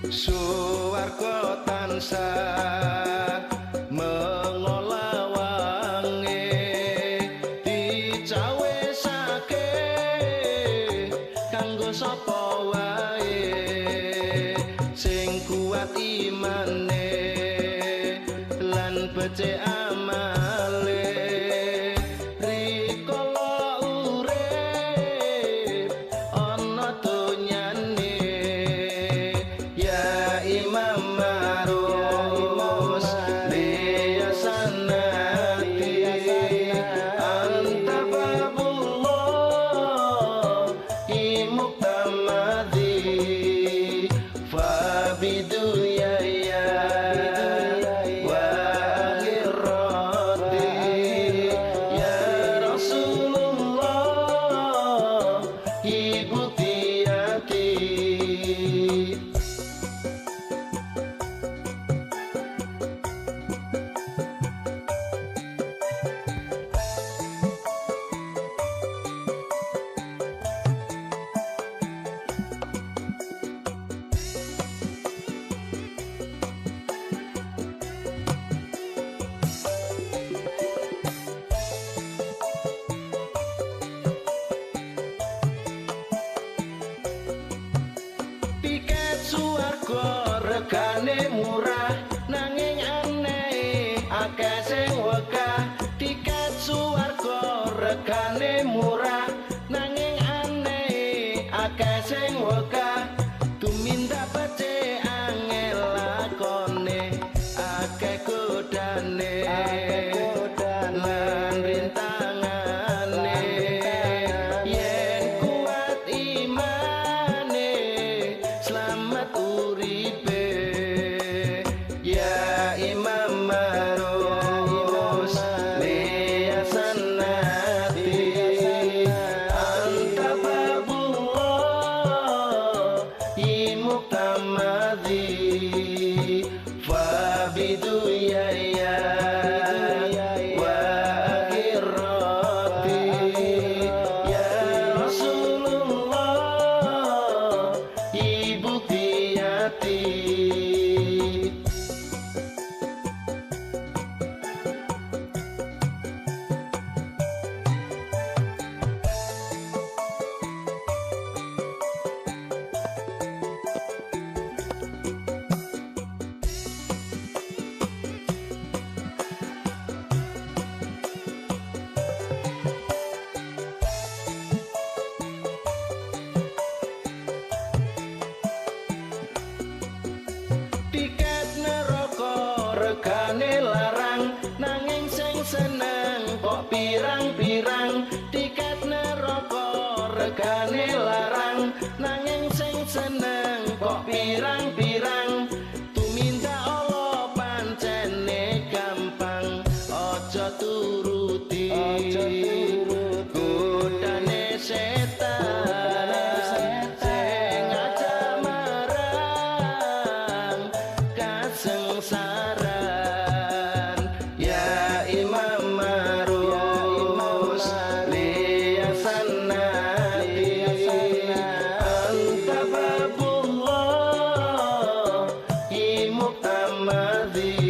Suwarga tansah mengolah wangi dicawesake kanggo sapa wae sing kuat imane lan becik amale rikala urip ana donyane ya Imam Marus liya sanati anta babullah imuktamadi fabiduya ya wa akhirati ya Rasulullah ibu tiati. Tiket suwarga regane murah nanging aneh akeh sing wegah. Tiket suwarga regane murah nanging aneh akeh sing wegah. Tumindak becik angel lakone akeh godane lan rintangane yen kuat imane selamat uripe ya Imam Marus liya sanati anta babullah imuktamadi fabidu ya wa akhirati ya Rasulullah ibu tiati. Tiket neraka regane larang nanging sing seneng kok pirang-pirang. Tiket neraka regane larang nanging sing seneng kok pirang-pirang. Tumindak Allah pancene gampang aja turuti godane setan sing aja marang kasengsaran ya Imam Marus liya sanati anta babullah imuktamadi